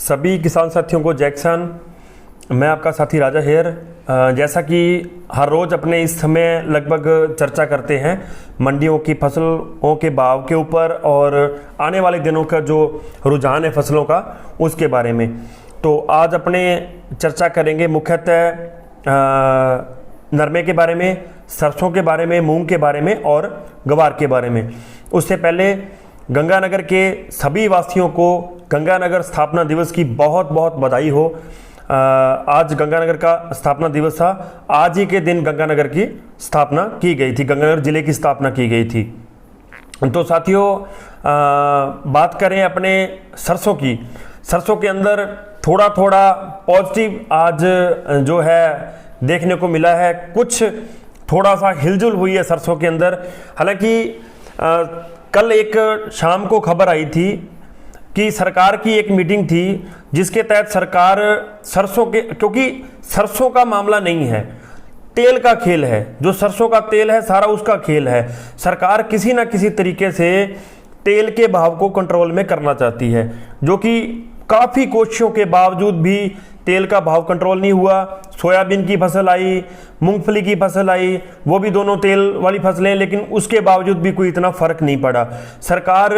सभी किसान साथियों को जय किसान। मैं आपका साथी राजा हेयर। जैसा कि हर रोज़ अपने इस समय लगभग चर्चा करते हैं मंडियों की फसलों के भाव के ऊपर और आने वाले दिनों का जो रुझान है फसलों का उसके बारे में। तो आज अपने चर्चा करेंगे मुख्यतः नरमे के बारे में, सरसों के बारे में, मूंग के बारे में और ग्वार के बारे में। उससे पहले गंगानगर के सभी वासियों को गंगानगर स्थापना दिवस की बहुत बहुत बधाई हो। आज गंगानगर का स्थापना दिवस था। आज ही के दिन गंगानगर की स्थापना की गई थी, गंगानगर जिले की स्थापना की गई थी। तो साथियों बात करें अपने सरसों की। सरसों के अंदर थोड़ा थोड़ा पॉजिटिव आज जो है देखने को मिला है। कुछ थोड़ा सा हिलजुल हुई है सरसों के अंदर। हालांकि कल एक शाम को खबर आई थी कि सरकार की एक मीटिंग थी जिसके तहत सरकार सरसों के, क्योंकि सरसों का मामला नहीं है, तेल का खेल है, जो सरसों का तेल है सारा उसका खेल है। सरकार किसी ना किसी तरीके से तेल के भाव को कंट्रोल में करना चाहती है, जो कि काफ़ी कोशिशों के बावजूद भी तेल का भाव कंट्रोल नहीं हुआ। सोयाबीन की फसल आई, मूंगफली की फसल आई, वो भी दोनों तेल वाली फसलें, लेकिन उसके बावजूद भी कोई इतना फर्क नहीं पड़ा। सरकार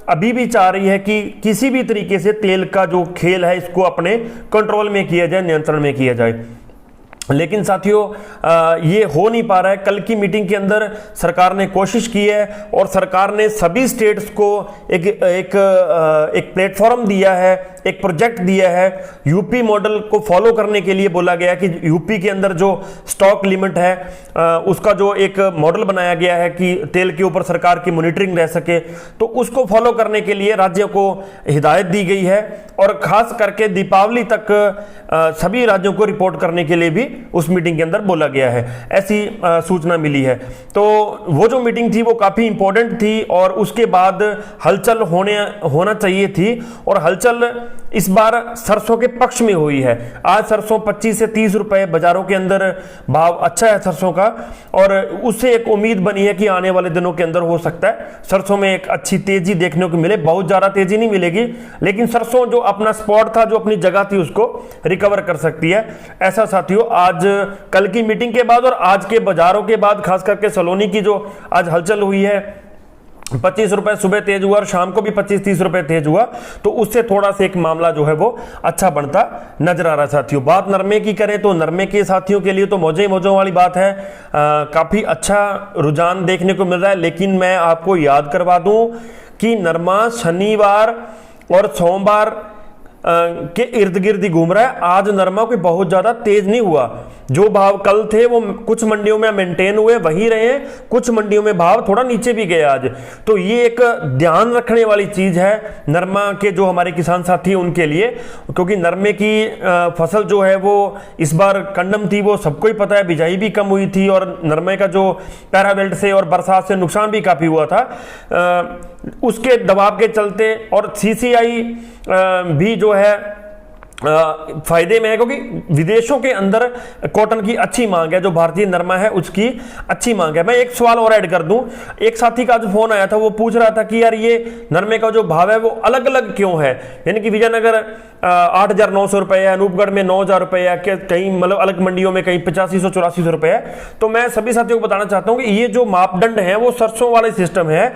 अभी भी चाह रही है कि किसी भी तरीके से तेल का जो खेल है इसको अपने कंट्रोल में किया जाए, नियंत्रण में किया जाए, लेकिन साथियों ये हो नहीं पा रहा है। कल की मीटिंग के अंदर सरकार ने कोशिश की है और सरकार ने सभी स्टेट्स को एक प्लेटफॉर्म दिया है, एक प्रोजेक्ट दिया है। यूपी मॉडल को फॉलो करने के लिए बोला गया कि यूपी के अंदर जो स्टॉक लिमिट है उसका जो एक मॉडल बनाया गया है कि तेल के ऊपर सरकार की मॉनिटरिंग रह सके, तो उसको फॉलो करने के लिए राज्यों को हिदायत दी गई है और खास करके दीपावली तक सभी राज्यों को रिपोर्ट करने के लिए भी उस मीटिंग के अंदर बोला गया है, ऐसी सूचना मिली है। तो वो जो मीटिंग थी वो काफी इंपॉर्टेंट थी और उसके बाद हलचल होना चाहिए थी और हलचल इस बार सरसों के पक्ष में हुई है। आज सरसों 25 से 30 रुपए बाजारों के अंदर भाव अच्छा है सरसों का, और उससे एक उम्मीद बनी है कि आने वाले दिनों के अंदर हो सकता है सरसों में एक अच्छी तेजी देखने को मिले। बहुत ज्यादा तेजी नहीं मिलेगी, लेकिन सरसों जो अपना स्पॉट था, जो अपनी जगह थी, उसको रिकवर कर सकती है। ऐसा साथियों आज कल की मीटिंग के बाद और आज के बाजारों के बाद, खास करके सलोनी की जो आज हलचल हुई है, 25 रुपए सुबह तेज हुआ और शाम को भी 25-30 रुपए तेज हुआ, तो उससे थोड़ा सा एक मामला जो है वो अच्छा बनता नजर आ रहा है साथियों। बात नरमे की करें तो नरमे के साथियों के लिए तो मौजे मौजों वाली बात है। काफी अच्छा रुझान देखने को मिल रहा है, लेकिन मैं आपको याद करवा दूं कि नरमा शनिवार और सोमवार के इर्द गिर्द ही घूम रहा है। आज नरमा कोई बहुत ज्यादा तेज नहीं हुआ। जो भाव कल थे वो कुछ मंडियों में मेंटेन हुए, वही रहे, कुछ मंडियों में भाव थोड़ा नीचे भी गए आज। तो ये एक ध्यान रखने वाली चीज है नरमा के जो हमारे किसान साथी हैं उनके लिए, क्योंकि नरमे की फसल जो है वो इस बार कंडम थी, वो सबको ही पता है। बिजाई भी कम हुई थी और नरमे का जो पैराबेल्ट से और बरसात से नुकसान भी काफी हुआ था। उसके दबाव के चलते और सीसीआई भी जो है फायदे में है, क्योंकि विदेशों के अंदर कॉटन की अच्छी मांग है, जो भारतीय नरमा है उसकी अच्छी मांग है। मैं एक सवाल और ऐड कर दूं, एक साथी का जो फोन आया था वो पूछ रहा था कि यार ये नरमे का जो भाव है वो अलग अलग क्यों है, यानी कि विजयनगर 8,900 रुपए है, अनूपगढ़ में 9,000 रुपए है, कहीं मतलब अलग मंडियों में कहीं 8500-8400 रुपए है। तो मैं सभी साथियों को बताना चाहता हूं कि ये जो मापदंड है वो सरसों वाले सिस्टम है,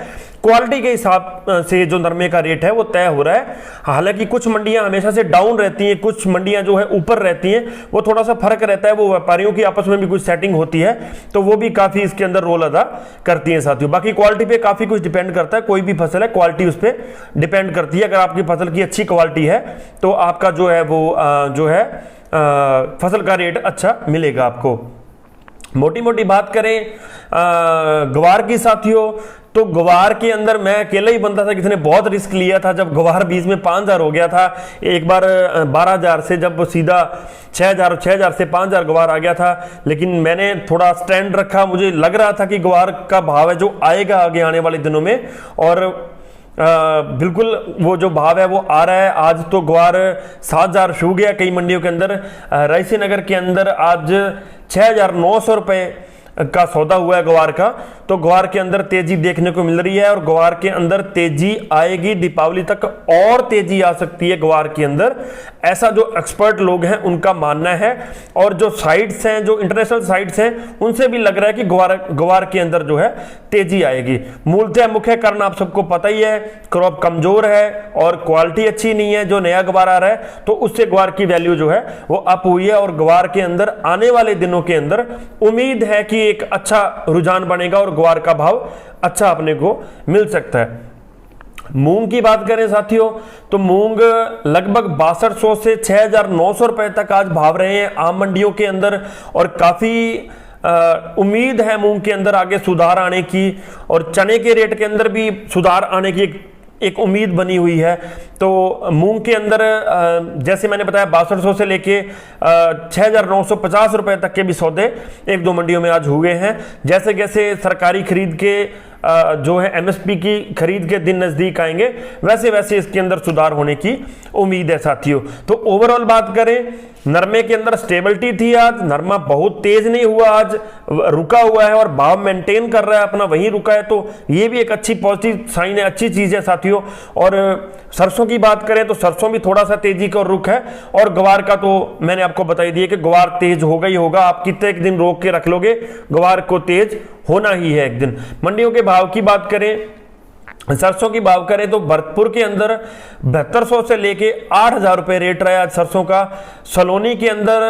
क्वालिटी के हिसाब से जो नरमे का रेट है वो तय हो रहा है। हालांकि कुछ मंडियां हमेशा से डाउन रहती हैं, कुछ मंडियां जो है ऊपर रहती हैं, वो थोड़ा सा फर्क रहता है, वो व्यापारियों की आपस में भी कुछ सेटिंग होती है, तो वो भी काफी इसके अंदर रोल अदा करती है साथियों। बाकी क्वालिटी पे काफी कुछ डिपेंड करता है, कोई भी फसल है क्वालिटी उस पर डिपेंड करती है। अगर आपकी फसल की अच्छी क्वालिटी है तो आपका जो है वो जो है फसल का रेट अच्छा मिलेगा आपको। मोटी मोटी बात करें ग्वार की साथियों, तो ग्वार के अंदर मैं अकेला ही बंदा था, किसी ने बहुत रिस्क लिया था। जब ग्वार बीच में 5,000 हो गया था, एक बार 12,000 से जब सीधा 6,000 और 6,000 से 5,000 ग्वार आ गया था, लेकिन मैंने थोड़ा स्टैंड रखा। मुझे लग रहा था कि ग्वार का भाव है जो आएगा आगे आने वाले दिनों में, और बिल्कुल वो जो भाव है वो आ रहा है। आज तो ग्वार 7,000 छू गया कई मंडियों के अंदर। रायसी नगर के अंदर आज 6,900 रुपये का सौदा हुआ है ग्वार का, तो ग्वार के अंदर तेजी देखने को मिल रही है और ग्वार के अंदर तेजी आएगी, दीपावली तक और तेजी आ सकती है ग्वार के अंदर, ऐसा जो एक्सपर्ट लोग हैं उनका मानना है। और जो साइट्स हैं, जो इंटरनेशनल साइट्स हैं, उनसे भी लग रहा है कि ग्वार के अंदर जो है तेजी आएगी। मूलतः मुख्य कारण आप सबको पता ही है, क्रॉप कमजोर है और क्वालिटी अच्छी नहीं है, जो नया ग्वार आ रहा है, तो उससे ग्वार की वैल्यू जो है वो अप हुई है। और ग्वार के अंदर आने वाले दिनों के अंदर उम्मीद है कि एक अच्छा रुझान बनेगा और ग्वार का भाव अच्छा अपने को मिल सकता है। मूंग की बात करें साथियों, तो मूंग लगभग 6200 से 6900 रुपए तक आज भाव रहे हैं आम मंडियों के अंदर, और काफी उम्मीद है मूंग के अंदर आगे सुधार आने की, और चने के रेट के अंदर भी सुधार आने की एक उम्मीद बनी हुई है। तो मूंग के अंदर जैसे मैंने बताया 6200 से लेके 6950 रुपए तक के भी सौदे एक दो मंडियों में आज हुए हैं। जैसे जैसे सरकारी खरीद के जो है एमएसपी की खरीद के दिन नजदीक आएंगे, वैसे वैसे इसके अंदर सुधार होने की उम्मीद है साथियों। तो ओवरऑल बात करें, नरमे के अंदर स्टेबिलिटी थी आज, नरमा बहुत तेज नहीं हुआ, आज रुका हुआ है और भाव मेंटेन कर रहा है अपना, वहीं रुका है, तो ये भी एक अच्छी पॉजिटिव साइन है, अच्छी चीज है साथियों। और सरसों की बात करें तो सरसों भी थोड़ा सा तेजी का रुख है, और ग्वार का तो मैंने आपको बता ही दिया कि ग्वार तेज होगा ही होगा, आप कितने एक दिन रोक के रख लोगे, ग्वार को तेज होना ही है एक दिन। मंडियों के भाव की बात करें, सरसों की भाव करें तो भरतपुर के अंदर 7200 से लेके 8000 रुपए रेट रहा है आज सरसों का। सलोनी के अंदर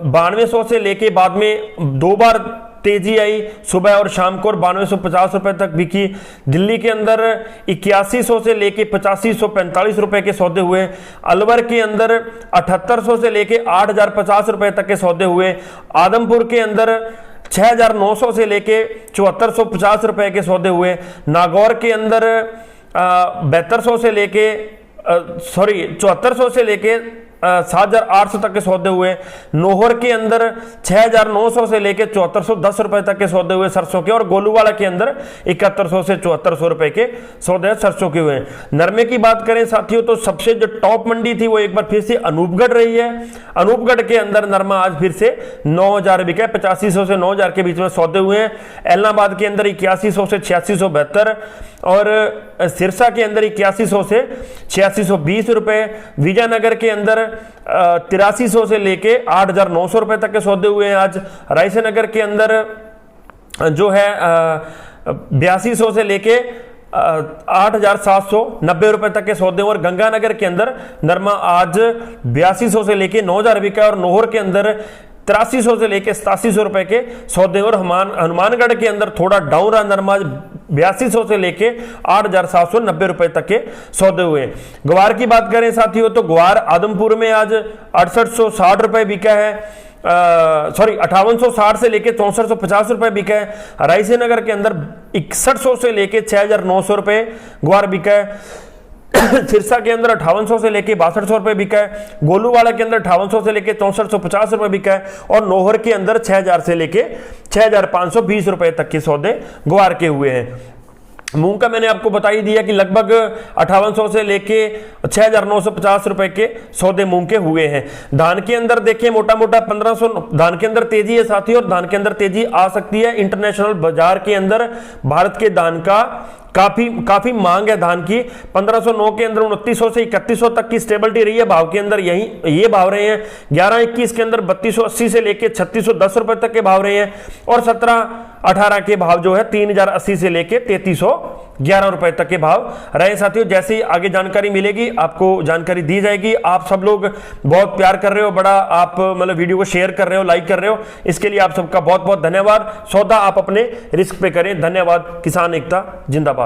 9200 से लेके बाद में दो बार तेजी आई, सुबह और शाम को, और 9250 रुपए तक बिकी। दिल्ली के अंदर 8100 से लेके 8545 रुपए के सौदे हुए। अलवर के अंदर 7800 से लेके 8050 रुपए तक के सौदे हुए। आदमपुर के अंदर 6900 से लेके 7450 रुपए के सौदे हुए। नागौर के अंदर 7200 से लेके 7400 से लेके 7800 तक के सौदे हुए। नोहर के अंदर 6900 से लेके 7410 रुपए तक के सौदे हुए सरसों के, और गोलूवाला के अंदर 7100 से 7400 रुपए के सौदे सरसों के हुए। नरमे की बात करें साथियों तो सबसे जो टॉप मंडी थी वो एक बार फिर से अनूपगढ़ रही है। अनूपगढ़ के अंदर नरमा आज फिर से 9000 बिका है, 8500 से 9000 के बीच में सौदे हुए हैं। ऐलनाबाद के अंदर 8100 से 8672, और सिरसा के अंदर 8100 से 8620 रुपए। विजयनगर के अंदर 8300 से लेके 8900 रुपए तक के सौदे हुए हैं आज। रायसेनगर के अंदर जो है 8200 से लेके 8790 रुपए तक के सौदे, और गंगानगर के अंदर नरमा आज 8200 से लेके 9000 बिका, और नोहर के अंदर 8300 से लेके 8700 रुपए के सौदे, और हनुमानगढ़ के अंदर थोड़ा डाउन रहा नरमा, 8200 से लेके 8790 रुपए तक के सौदे हुए। ग्वार की बात करें साथियों तो ग्वार आदमपुर में आज 6860 रुपए बिका है, 5860 से लेके 6450 रुपए बिका है। रायसेनगर के अंदर 6100 से लेके 6900 रुपए ग्वार बिका है। सिरसा के अंदर 5800 से लेके 6200 रुपए बिका है। गोलूवाला के अंदर 5800 से लेके 6450 रुपए बिका है, और नोहर के अंदर 6000 से लेके 6520 रुपए तक के सौदे ग्वार के हुए हैं। मूंग का मैंने आपको बता ही दिया कि लगभग 5800 से लेके 6950 रुपए के सौदे मूंग के हुए हैं। धान के अंदर देखिए मोटा मोटा 1500 धान के अंदर तेजी है साथी, और धान के अंदर तेजी आ सकती है। इंटरनेशनल बाजार के अंदर भारत के धान का काफी मांग है धान की। 1509 के अंदर 2900 से 3100 तक की स्टेबिलिटी रही है भाव के अंदर, ये भाव रहे हैं। 11-21 के अंदर 3280 से लेके 3610 रुपए तक के भाव रहे हैं, और 17-18 के भाव जो है 3080 से लेके 3311 रुपए तक के भाव रहे साथियों। जैसे ही आगे जानकारी मिलेगी आपको जानकारी दी जाएगी। आप सब लोग बहुत प्यार कर रहे हो, बड़ा आप मतलब वीडियो को शेयर कर रहे हो, लाइक कर रहे हो, इसके लिए आप सबका बहुत बहुत धन्यवाद। सौदा आप अपने रिस्क पे करें। धन्यवाद। किसान एकता जिंदाबाद।